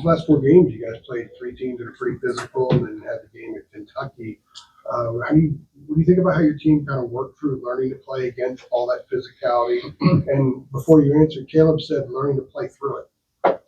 those last 4 games, you guys played 3 teams that are pretty physical, and then had the game at Kentucky. What do you think about how your team kind of worked through learning to play against all that physicality? And before you answer, Caleb said learning to play through it.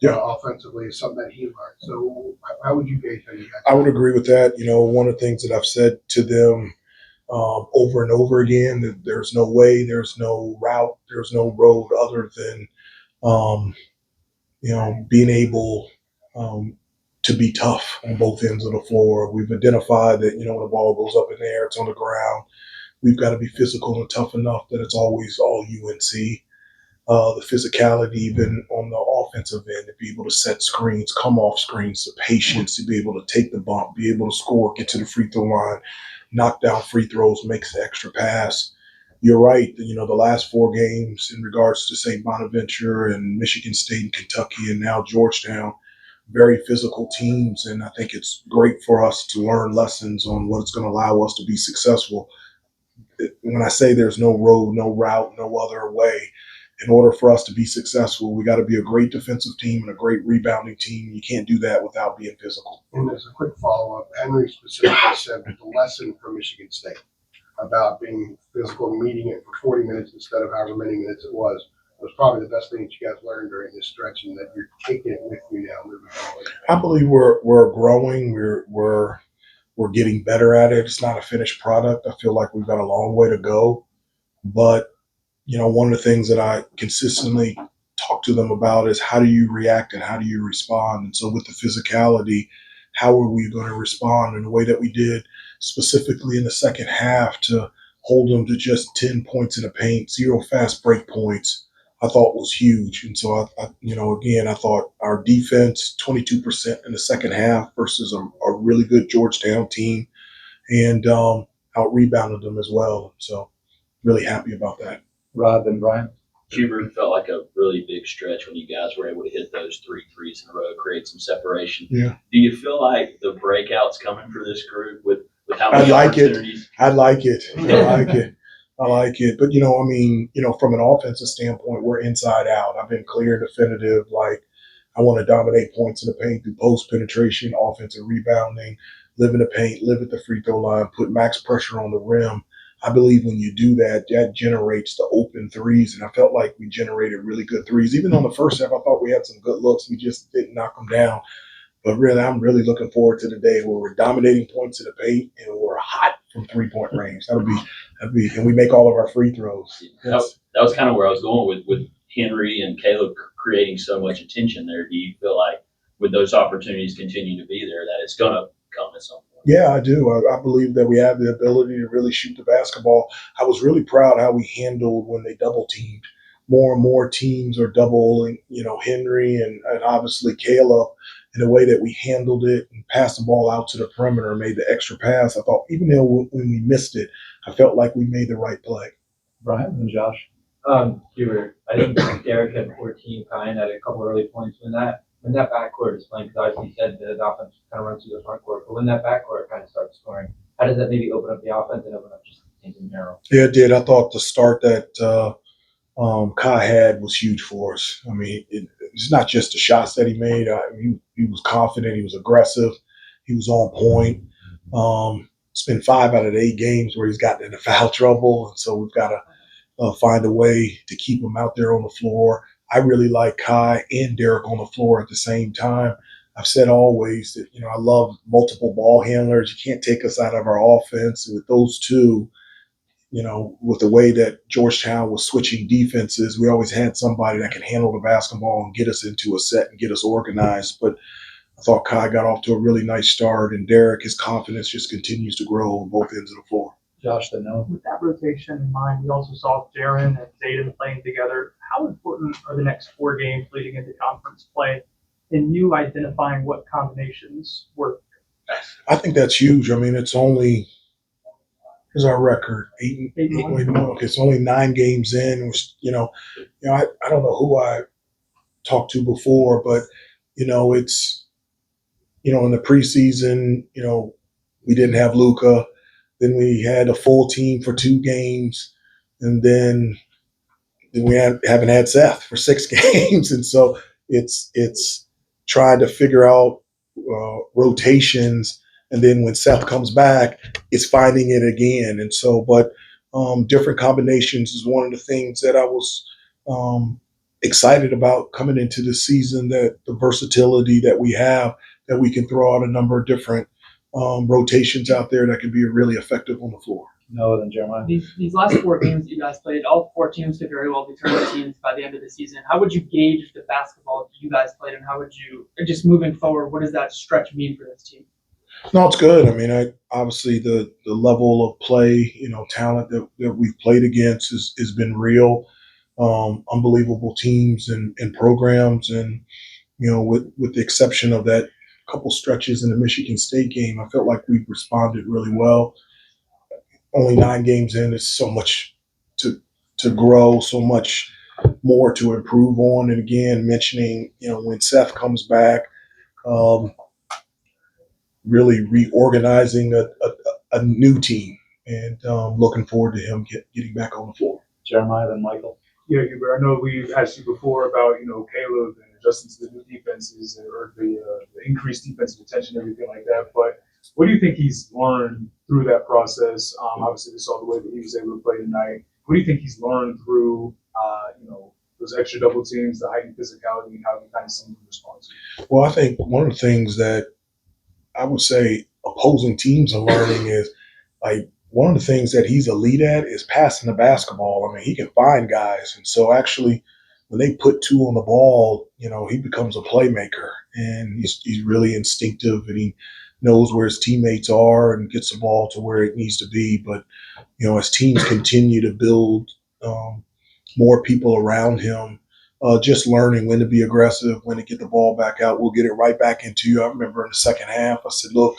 Yeah, offensively is something that he learned. So how would you gauge how you guys? I would agree with that. One of the things that I've said to them over and over again that there's no way, there's no route, there's no road other than being able to be tough on both ends of the floor. We've identified that, when the ball goes up in the air, it's on the ground. We've got to be physical and tough enough that it's always all UNC. The physicality, even on the offensive end, to be able to set screens, come off screens, the patience to be able to take the bump, be able to score, get to the free throw line, knock down free throws, makes the extra pass. You're right. The last 4 games in regards to St. Bonaventure and Michigan State and Kentucky and now Georgetown, very physical teams. And I think it's great for us to learn lessons on what it's going to allow us to be successful. When I say there's no road, no route, no other way, in order for us to be successful, we got to be a great defensive team and a great rebounding team. You can't do that without being physical. And as a quick follow-up, Henry specifically said that the lesson from Michigan State about being physical, meeting it for 40 minutes instead of however many minutes it was probably the best thing that you guys learned during this stretch, and that you're taking it with you now moving forward. I believe we're growing. We're getting better at it. It's not a finished product. I feel like we've got a long way to go, but one of the things that I consistently talk to them about is how do you react and how do you respond? And so with the physicality, how are we going to respond in the way that we did specifically in the second half to hold them to just 10 points in the paint, 0 fast break points, I thought was huge. And so, I thought our defense, 22% in the second half versus a really good Georgetown team, and out-rebounded them as well. So really happy about that. Rob and Brian? Hubert, felt like a really big stretch when you guys were able to hit those 3 threes in a row, create some separation. Yeah. Do you feel like the breakout's coming for this group with how I many like opportunities? I like it. I like it. But, from an offensive standpoint, we're inside out. I've been clear and definitive. Like, I want to dominate points in the paint through post penetration, offensive rebounding, live in the paint, live at the free throw line, put max pressure on the rim. I believe when you do that, that generates the open threes. And I felt like we generated really good threes. Even on the first half, I thought we had some good looks. We just didn't knock them down. But really, I'm really looking forward to the day where we're dominating points in the paint and we're hot from 3-point range. That'd be, and we make all of our free throws. That was kind of where I was going with Henry and Caleb creating so much attention there. Do you feel like with those opportunities continue to be there, that it's going to come at some point? Yeah, I do. I believe that we have the ability to really shoot the basketball. I was really proud how we handled when they double teamed. More and more teams are doubling, Henry and obviously Caleb, in the way that we handled it and passed the ball out to the perimeter and made the extra pass. I thought even though when we missed it, I felt like we made the right play. Brian and Josh? Hubert, I think Derek had 14, Kyan at a couple early points. When that backcourt is playing, because obviously you said the offense kind of runs through the front court, but when that backcourt kind of starts scoring, how does that maybe open up the offense and open up just things in general? Yeah, it did. I thought the start that Kai had was huge for us. I mean, it's not just the shots that he made. He was confident. He was aggressive. He was on point. It's been 5 out of the 8 games where he's gotten into foul trouble, and so we've got to find a way to keep him out there on the floor. I really like Kai and Derek on the floor at the same time. I've said always that, I love multiple ball handlers. You can't take us out of our offense. And with those two, with the way that Georgetown was switching defenses, we always had somebody that could handle the basketball and get us into a set and get us organized. But I thought Kai got off to a really nice start, and Derek, his confidence just continues to grow on both ends of the floor. Josh, the no. With that rotation in mind, we also saw Darren and Zayden playing together. How important are the next 4 games leading into conference play in you identifying what combinations work best? I think that's huge. I mean, it's only – here's our record, 8 okay, it's only 9 games in. I don't know who I talked to before, but, it's – in the preseason, we didn't have Luka. Then we had a full team for 2 games, and then we haven't had Seth for 6 games, and so it's trying to figure out rotations. And then when Seth comes back, it's finding it again. And so, but different combinations is one of the things that I was excited about coming into the season, that the versatility that we have, that we can throw out a number of different rotations out there that can be really effective on the floor. Noah, then Jeremiah. These last 4 games that you guys played, all 4 teams could very well be tournament teams by the end of the season. How would you gauge the basketball you guys played, and how would you, just moving forward, what does that stretch mean for this team? No, it's good. I mean, obviously the level of play, talent that we've played against has been real. Unbelievable teams and programs, and with the exception of that couple stretches in the Michigan State game, I felt like we responded really well. Only 9 games in, there's so much to grow, so much more to improve on. And again, mentioning when Seth comes back, really reorganizing a new team, and looking forward to him getting back on the floor. Jeremiah, then Michael. Yeah, Hubert, I know we've asked you before about, Caleb and adjusting to the new defenses or the increased defensive attention and everything like that. But what do you think he's learned through that process? Obviously, we saw the way that he was able to play tonight. What do you think he's learned through, those extra double teams, the heightened physicality, and how he kind of seen him respond to it? Well, I think one of the things that I would say opposing teams are learning is, like, one of the things that he's elite at is passing the basketball. I mean, he can find guys. And so actually when they put 2 on the ball, he becomes a playmaker, and he's really instinctive, and he knows where his teammates are and gets the ball to where it needs to be. But, as teams continue to build more people around him, just learning when to be aggressive, when to get the ball back out. We'll get it right back into you. I remember in the second half, I said, look,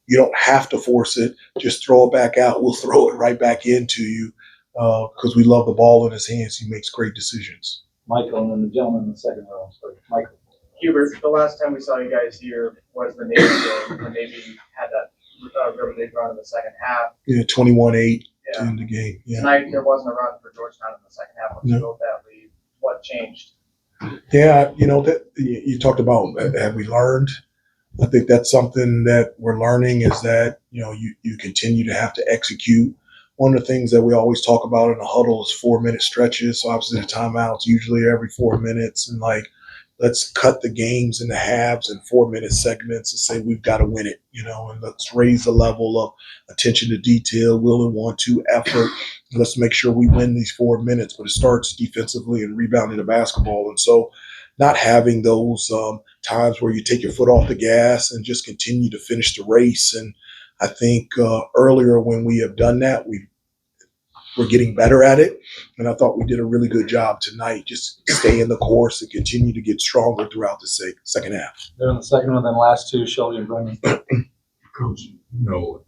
you don't have to force it. Just throw it back out. We'll throw it right back into you, because we love the ball in his hands. He makes great decisions. Michael, and then the gentleman in the second row. Sorry, Michael. Hubert, the last time we saw you guys here was the Navy game when Navy had that really big run in the second half. Yeah, 21-8 Yeah. in the game. Yeah. Tonight there wasn't a run for Georgetown in the second half. Once you No. built that lead, what changed? Yeah, that you talked about, have we learned? I think that's something that we're learning, is that, you continue to have to execute. One of the things that we always talk about in a huddle is 4-minute stretches. So obviously the timeouts usually every 4 minutes, and let's cut the games into halves and 4-minute segments and say we've got to win it, and let's raise the level of attention to detail, will and want to, effort. And let's make sure we win these 4 minutes. But it starts defensively and rebounding the basketball. And so not having those times where you take your foot off the gas and just continue to finish the race. And I think earlier when we have done that, we're getting better at it. And I thought we did a really good job tonight, just stay in the course and continue to get stronger throughout the second half. They're in the second one, then last 2, Shelby and Brendan. Coach,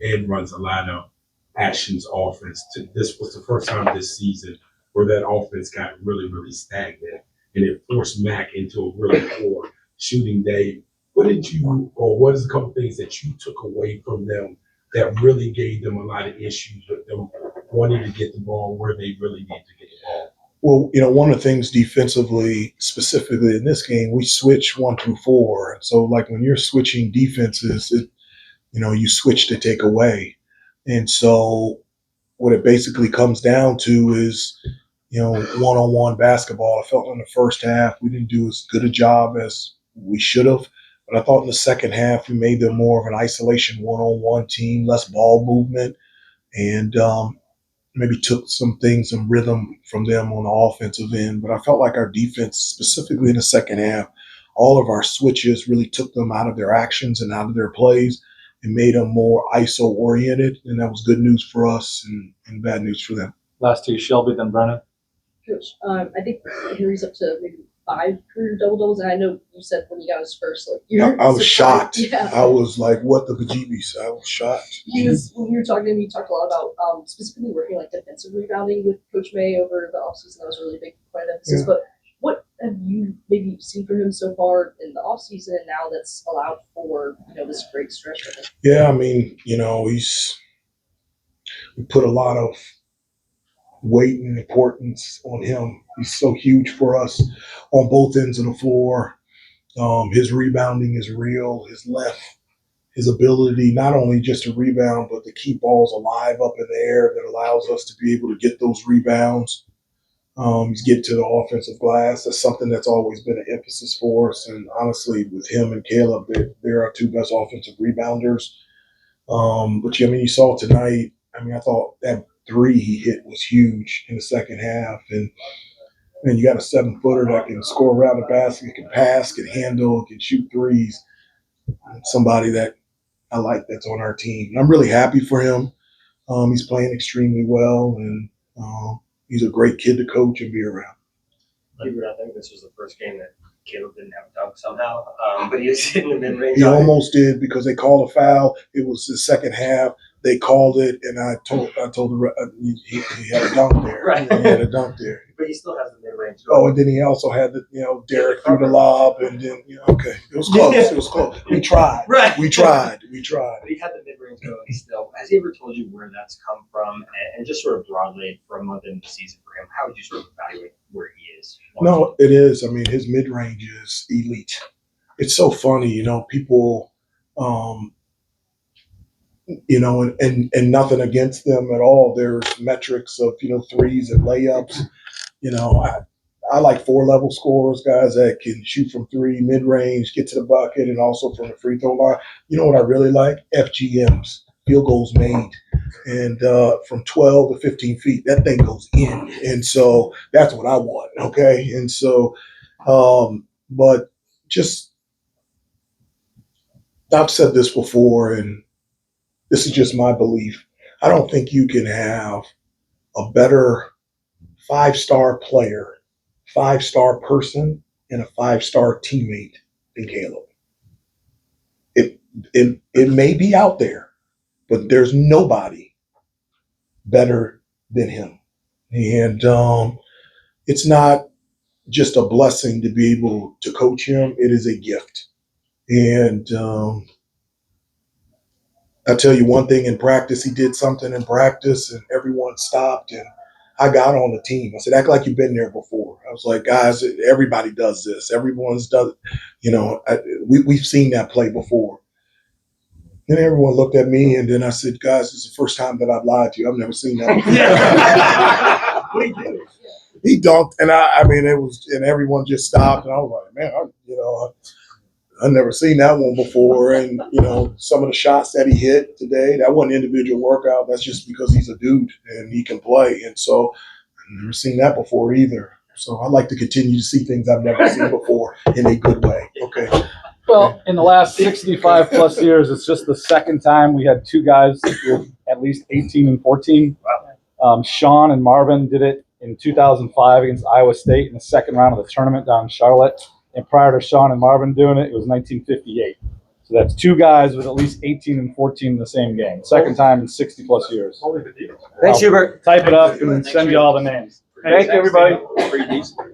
Ed runs a lot of actions offense. This was the first time this season where that offense got really, really stagnant, and it forced Mac into a really poor shooting day. What is a couple things that you took away from them that really gave them a lot of issues with them wanting to get the ball where they really need to get the ball? Well, one of the things defensively, specifically in this game, we switch 1 through 4. So when you're switching defenses, you switch to take away. And so what it basically comes down to is, one-on-one basketball. I felt in the first half we didn't do as good a job as we should have. But I thought in the second half we made them more of an isolation one-on-one team, less ball movement, and maybe took some rhythm from them on the offensive end. But I felt like our defense, specifically in the second half, all of our switches really took them out of their actions and out of their plays and made them more ISO-oriented. And that was good news for us and bad news for them. Last 2, Shelby, then Brennan. Coach, I think Henry's up to maybe 5 career double-doubles, and I know you said when he got his first, I was shocked. Yeah. I was like, what the bejeebies? I was shocked. When you were talking to him, you talked a lot about specifically working defensive rebounding with Coach May over the offseason. That was a really big point of emphasis. Yeah. But what have you maybe seen from him so far in the offseason and now that's allowed for this great stretch of it? Yeah, I mean, we put a lot of weight and importance on him. He's so huge for us on both ends of the floor. His rebounding is real. His ability not only just to rebound, but to keep balls alive up in the air that allows us to be able to get those rebounds. He's getting to the offensive glass. That's something that's always been an emphasis for us. And honestly, with him and Caleb, they're our two best offensive rebounders. But yeah, I mean, you saw tonight. I mean, I thought that three he hit was huge in the second half. And you got a 7-footer that can score around the basket, can pass, can handle, can shoot threes. Somebody that I like that's on our team. And I'm really happy for him. He's playing extremely well, and he's a great kid to coach and be around. Hubert, I think this was the first game that Caleb didn't have a dunk somehow, but he was hitting the mid-range. He almost did because they called a foul. It was the second half. They called it, and I told the he had a dunk there. Right. He had a dunk there. But he still has the mid-range. Oh, and then he also had Derek threw the lob, and then okay, it was close. It was close. We tried. Right. We tried. But he had the mid-range going still. Has he ever told you where that's come from, and just sort of broadly for a month into the season for him, how would you sort of evaluate where he is? No, it is. I mean, his mid-range is elite. It's so funny, people, and nothing against them at all. There's metrics of, threes and layups. I like 4-level scorers, guys that can shoot from three, mid-range, get to the bucket, and also from the free throw line. You know what I really like? FGMs, field goals made. And from 12 to 15 feet, that thing goes in. And so that's what I want, okay? And so, but just, I've said this before, and this is just my belief. I don't think you can have a better 5-star player, 5-star person, and a 5-star teammate than Caleb. It may be out there, but there's nobody better than him. And it's not just a blessing to be able to coach him. It is a gift. And I tell you one thing in practice, he did something in practice and everyone stopped, and I got on the team. I said, act like you've been there before. I was like, guys, everybody does this. Everyone's done it. We've seen that play before. And everyone looked at me, and then I said, guys, this is the first time that I've lied to you. I've never seen that before. What did he do? He dunked, and and everyone just stopped, and I was like, man, I've never seen that one before. And, some of the shots that he hit today, that wasn't individual workout. That's just because he's a dude and he can play. And so I've never seen that before either. So I like to continue to see things I've never seen before in a good way. Okay. Well, in the last 65 plus years, it's just the second time we had two guys with at least 18 and 14. Sean and Marvin did it in 2005 against Iowa State in the second round of the tournament down in Charlotte. And prior to Sean and Marvin doing it, it was 1958. So that's two guys with at least 18 and 14 in the same game. Second time in 60 plus years. Holy the deal. Thanks, Hubert. Type it up and send you all the names. Thank you, everybody. Pretty decent.